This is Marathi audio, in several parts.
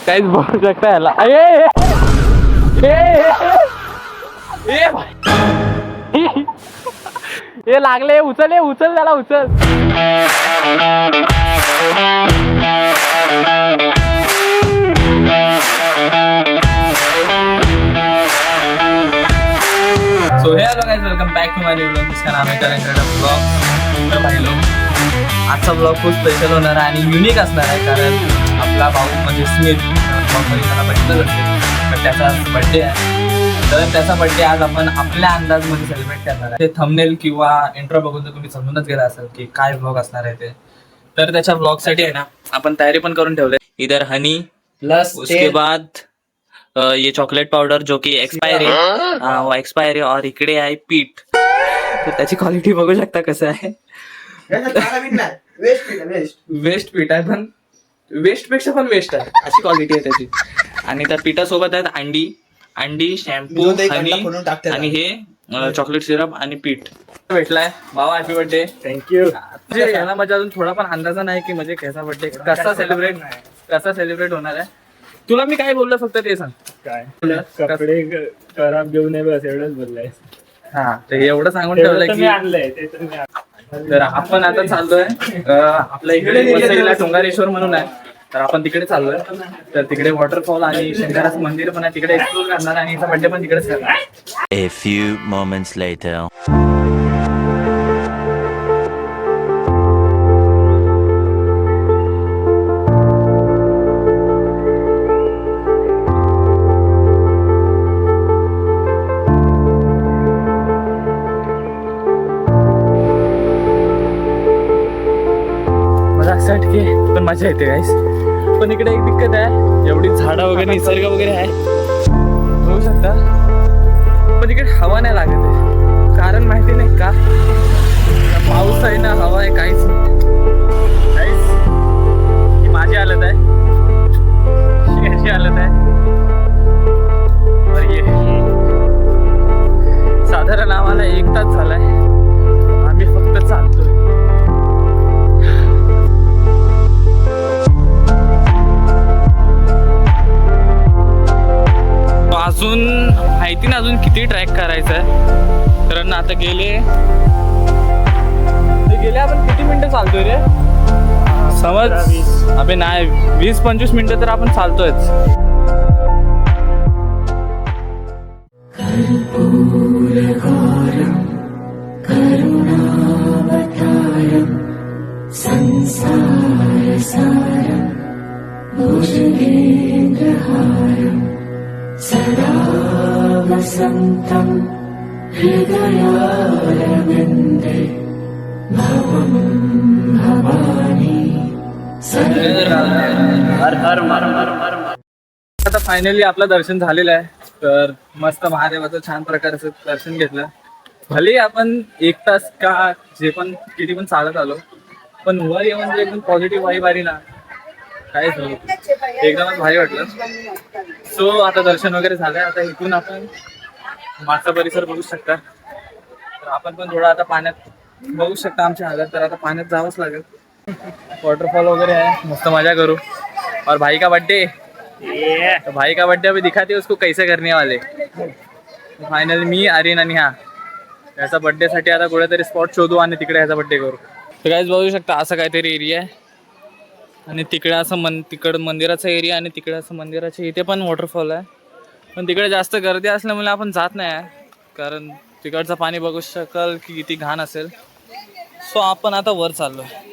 काहीच बघू शकता याला. हे लागले. उचल उचल त्याला उचल. So hey hello guys, welcome back to my new blog. जिसका नाम है करेंट ब्लॉग. तर भाई लोग, आजचा ब्लॉग खूप स्पेशल होणार आहे आणि युनिक असणार आहे. कारण आपला भाऊ म्हणजे स्मिथ ब्लॉगमध्ये त्याला बघितलंच असेल, तर त्याचा बड्डे आहे. तर त्याचा बड्डे आज आपण आपल्या अंदाजमध्ये सेलिब्रेट करणार आहे. ते थंबनेल किंवा इंट्रो बघून तर तुम्ही समजूनच गेला असेल की काय ब्लॉग असणार आहे ते. तर त्याच्या ब्लॉगसाठी आहे ना, आपण तयारी पण करून ठेवले. इधर हनी प्लस उसके बाद ये चॉकलेट पावडर जो की एक्सपायर है, वो एक्सपायर है. और इकडे आहे पीठ. तर त्याची क्वालिटी बघू शकता कसं आहे. वेस्ट पीठ आहे, पण वेस्ट पेक्षा पण वेस्ट आहे अशी क्वालिटी आहे त्याची. आणि त्या पिठासोबत आहेत अंडी, शॅम्पू, हनी आणि हे चॉकलेट सिरप आणि पीठ भेटलाय. भावा हॅपी बर्थडे. थँक्यू. याला माझ्या अजून थोडा पण अंदाजा नाही की म्हणजे कसा बर्थडे कसा सेलिब्रेट होणार आहे. तुला मी काय बोललो फक्त ते सांग. काय कपडे खराब घेऊन ये बस, एवढंच बोललाय. हा, ते एवढं सांगून ठेवलं की आणलंय ते तर मी. तर आपण आता चाललोय आपल्या इकडे वसईला टोंगारेश्वर म्हणून आहे. तर आपण तिकडे चाललोय. तर तिकडे वॉटरफॉल आणि शंकराचं मंदिर पण आहे, तिकडे एक्सप्लोर करणार आणि याचा बर्थडे पण तिकडेच करणार. A few moments later. पण मजा येते गाईस. पण इकडे एक दिक्कत आहे, एवढी झाडं वगैरे निसर्ग वगैरे आहे बघू शकता, पण इकडे हवा नाही लागत आहे. कारण माहिती नाही का, पाऊस आहे ना, हवा आहे, काहीच नाही. काहीच ही माझी हालत आहे, याची हालत आहे. और ये साधारण आम्हाला 1 तास झालाय, आम्ही फक्त चालतोय. अजून माहिती ना अजून किती ट्रॅक करायचं आहे. कारण आता गेले आपण किती मिनिटं चालतोय रे, समज अबे नाही 20-25 मिनिटं तर आपण चालतोयच. सदा वसन्तं हृदयारविन्दे भवं भवानी. आता फायनली आपलं दर्शन झालेलं आहे. तर मस्त महादेवाचं छान प्रकारचं दर्शन घेतलं. भले आपण 1 तास का जे पण किती पण चालत आलो, पण वर येऊन जे एकदम पॉझिटिव्ह वाईब आली ना, काहीच नाही, एकदमच भारी वाटलं. सो आता दर्शन वगैरे झालंय. आता इथून आपण मागचा परिसर बघू शकता. तर आपण पण थोडा आता पाण्यात बघू शकता आमची हालत. तर आता पाण्यात जावंच लागेल. वॉटरफॉल वगैरे आहे, मस्त मजा करू. और भाई का बर्थडे, तो भाई का बर्थडे अभी दिखाते उसको कैसे करने वाले. फायनली मी आर्यन आणि हा याचा बर्थडेसाठी आता कुठेतरी स्पॉट शोधू आणि तिकडे याचा बर्थडे करू. तर काहीच बघू शकता असं काहीतरी एरिया आहे. आणि तिकडे असं तिकडं मंदिराचा एरिया आणि तिकडे असं मंदिराच्या इथे पण वॉटरफॉल आहे. पण तिकडे जास्त गर्दी असल्यामुळे आपण जात नाही आहे, कारण तिकडचं पाणी बघू शकाल की किती घाण असेल. सो आपण आता वर चाललो आहे.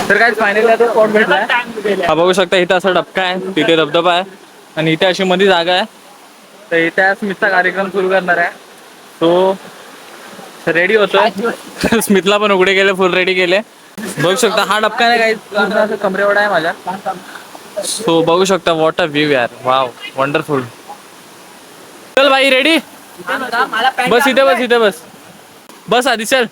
तर काय फायनली आता स्पॉट भेटलाय. हा बघू शकता, इथं असा डबका आहे, तिथे धबधबा आहे आणि इथे अशी मध्ये जागा आहे. तर इथे स्मितचा कार्यक्रम सुरू करणार आहे. तो रेडी होतोय. स्मितला पण उघडे गेले, फुल रेडी केले. बघू शकता हा डबका नाही काही कमरेवडा आहे माझ्या. सो बघू शकता वॉट अ व्ह्यू यार. Wow wonderful. चल भाई रेडी. बस इथे बस इथे बस. बस आधी चल.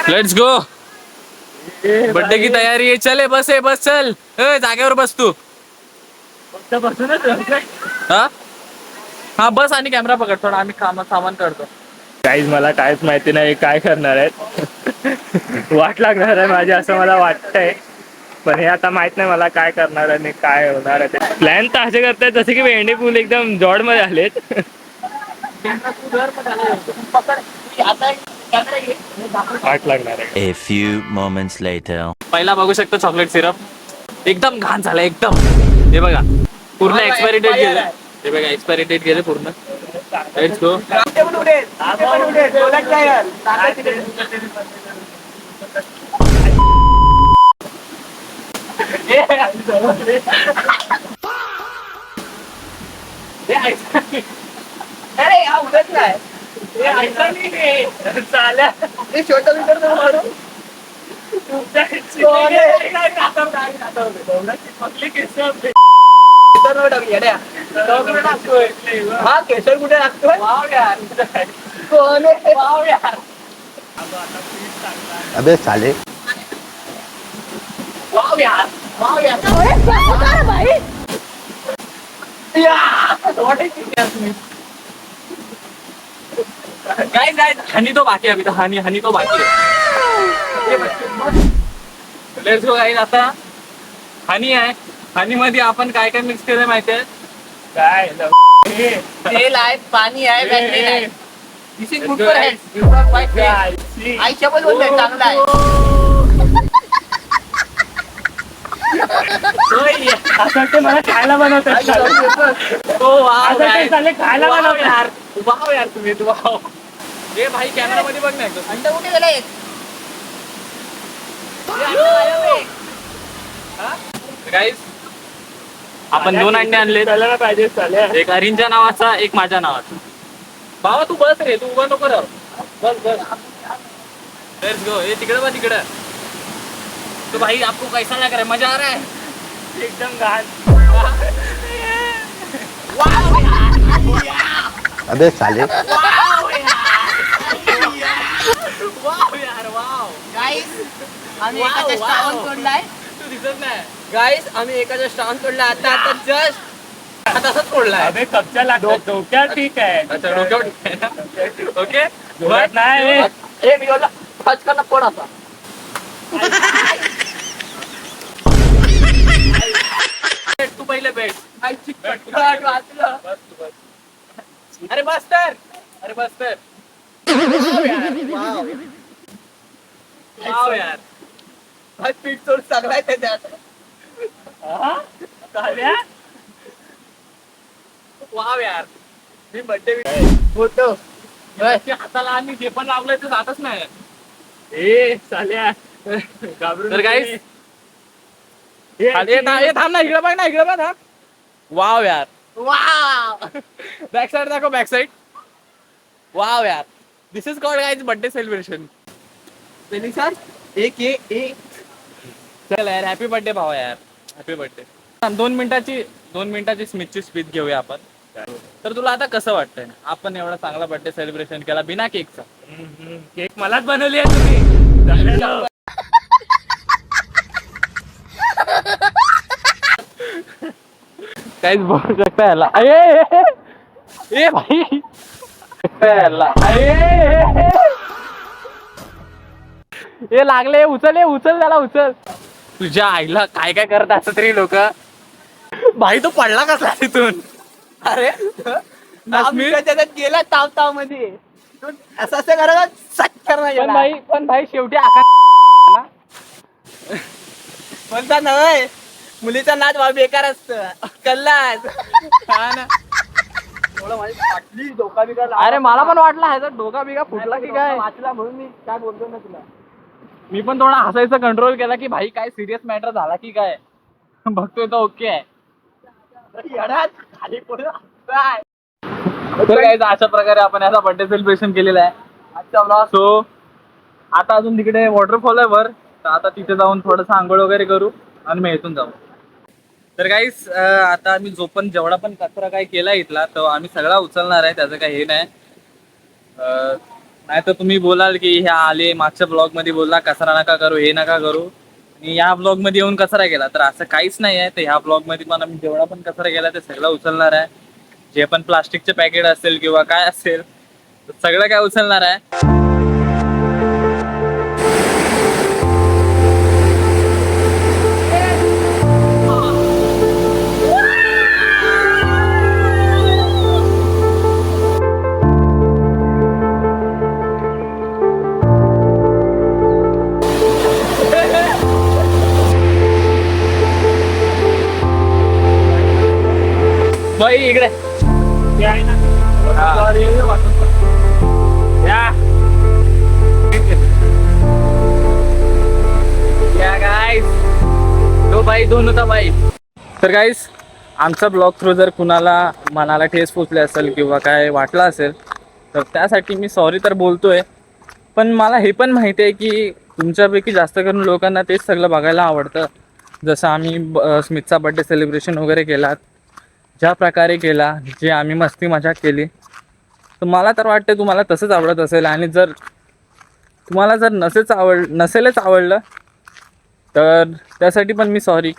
Let's go. बर्थडे की तयारी आहे. चल बस आहे बस चल. जागेवर बस तू. हा हा बस आणि कॅमेरा पकड थोडा. आम्ही सामान करतो. काहीच मला काहीच माहिती नाही काय करणार आहेत. वाट लागणार आहे माझी असं मला वाटतंय. पण हे आता माहित नाही मला काय करणार आणि काय होणार आहे ते. प्लॅन तर असे करतायत जसे की भेंडी फुल एकदम जॉड मध्ये आलेत. वाट लागणार आहे. A few moments later. पहिला बघू शकतो चॉकलेट सिरप एकदम घाण झाला एकदम. हे बघा पूर्ण एक्सपायरी डेट गेले. हे बघा एक्सपायरी डेट गेले पूर्ण. Let's go. अरे हा उडत नाही. हा केशर कुठे लागतोय. अबे साले. हनी तो बाकी अभी तो हनी तो बाकी है. Let's go guys. आता हनी आहे. हनी मध्ये आपण काय काय मिक्स केलं माहिती आहे. काय तेल आहे पाणी आहे वॅक्सिन आहे. दिस इज गुड फॉर हेल्थ. आईच्या पण बोलतोय चांगला आहे. असं वाटतं मला खायला बनवतात. खायला बनवतात. वाव यार तुम्ही वाव. हे भाई कॅमेरा मध्ये बघ ना एकदम. अंडा कुठे गेला एक. गाईस आपण 2 अंडे आणले. चालायला पाहिजे चालेल. एक अरिंच्या नावाचा एक माझ्या नावाचा. बाबा तू बस रे. तू उभा नको राहू. बस बस. Let's go. हे तिकडे बघ तिकडे. तो भाई आपको कैसा लग रहा है. मजा आ रहा है. एकदम घाण. अबे साले. वाव यार वाव. गाईस आम्ही एकाचा स्टाऊन तोडलाय. तू दिसत नाही. गाईस आम्ही एकाचा स्टाऊन तोडला. आता जस्ट तसंच तोडलाय. अबे कपच्या लागतो. डोक्यात ठीक आहे. अच्छा डोक्यावर. ओके जोरात नाही. हे मी बोलला फचकांना पड असा. तू पहिले बैठ. अरे बस तर. अरे बस तर. वाव यार. हा पीठ चोर चांगलाय त्याच्यात. वाव यार. मी बर्थडे होतो. ते हाताला आणि जे पण लावलंय ते जातच नाही. ए साल्या घाबरून. तर गाईस थांब ना इकडे बघ ना इकडे बघ. वाव यार. वाव. बॅक साइड दाखव बॅक साइड. वाव यार. This is called guys birthday celebration. Sir एक ये एक. चल यार हॅपी बर्थडे भावा यार. Happy birthday. 2 मिनिटाची स्मिथची स्पीच घेऊया आपण. तर तुला आता कसं वाटतंय आपण एवढा चांगला बर्थडे सेलिब्रेशन केला बिना केकचा. केक मलाच बनवली आहे तुम्ही. काहीच बघू शकता याला. ए भाई याला. ए लागले. उचल त्याला उचल. तुझ्या आईला काय काय करत असत तरी लोक. भाई तो पडला कसला तिथून. अरे त्याच्यात गेला ताव ताव मध्ये. असं असं करा सच्चर नाही. पण भाई शेवटी म्हणता नव्हे मुलीचा नाच भाऊ बेकार असत. कल्लाच. अरे मला पण वाटलं ह्याचा डोका बिगा फुटला की काय. वाचला म्हणून मी काय बोलतो ना तुला. मी पण थोडा हसायचं कंट्रोल केला की भाई काय सिरियस मॅटर झाला की काय. बघतोय तो ओके आहे. खाली पडून तर काय अशा प्रकारे आपण याचा बर्थडे सेलिब्रेशन केलेला आहे. सो आता अजून तिकडे वॉटरफॉल आहे वर. तर आता तिथे जाऊन थोडंसं आंघोळ वगैरे करू आणि मग इथून जाऊ. तर गाईस आता आम्ही जो पण जेवढा पण कचरा काय केला इथला तो आम्ही सगळा उचलणार आहे, त्याचं काही हे नाही. नाही तर तुम्ही बोलाल की ह्या आले मागच्या ब्लॉग मध्ये बोलला कचरा नका करू, हे नका करू, आणि या ब्लॉग मध्ये येऊन कचरा केला. तर असं काहीच नाही आहे. तर ह्या ब्लॉग मध्ये पण आम्ही जेवढा पण कचरा केला ते सगळं उचलणार आहे. जे पण प्लास्टिकचे पॅकेट असेल किंवा काय असेल सगळं काय उचलणार आहे. बाई इकडे या. गाईस तो बाई दोन होता बाई. तर गाईस आमचा ब्लॉग थ्रू जर कुणाला मनाला ठेस पोचले असेल किंवा काय वाटलं असेल तर त्यासाठी मी सॉरी तर बोलतोय. पण मला हे पण माहिती आहे की तुमच्यापैकी जास्त करून लोकांना तेच सगळं बघायला आवडतं. जसं आम्ही स्मितचा बड्डे सेलिब्रेशन वगैरे केला, ज्या प्रकारे केला, जे आम्ही मस्ती मजाक केली, तर मला तर वाटतं तुम्हाला तसंच आवडत असेल. आणि जर तुम्हाला जर नसेलच आवडलं तर त्यासाठी पण मी सॉरी.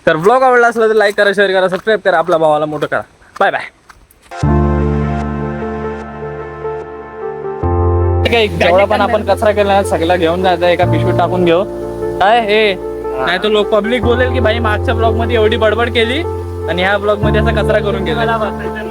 तर ब्लॉग आवडला असला तर लाईक करा, शेअर करा, सबस्क्राईब करा, आपल्या भावाला मोठं करा. Bye bye. जेवढा पण आपण कचरा केला सगळा घेऊन जायचा, एका पिशवीत टाकून घेऊ. काय हे नाही तर लोक पब्लिक बोलेल की भाई मागच्या ब्लॉग मध्ये एवढी बडबड केली आणि ह्या ब्लॉग मध्ये असा कचरा करून गेला.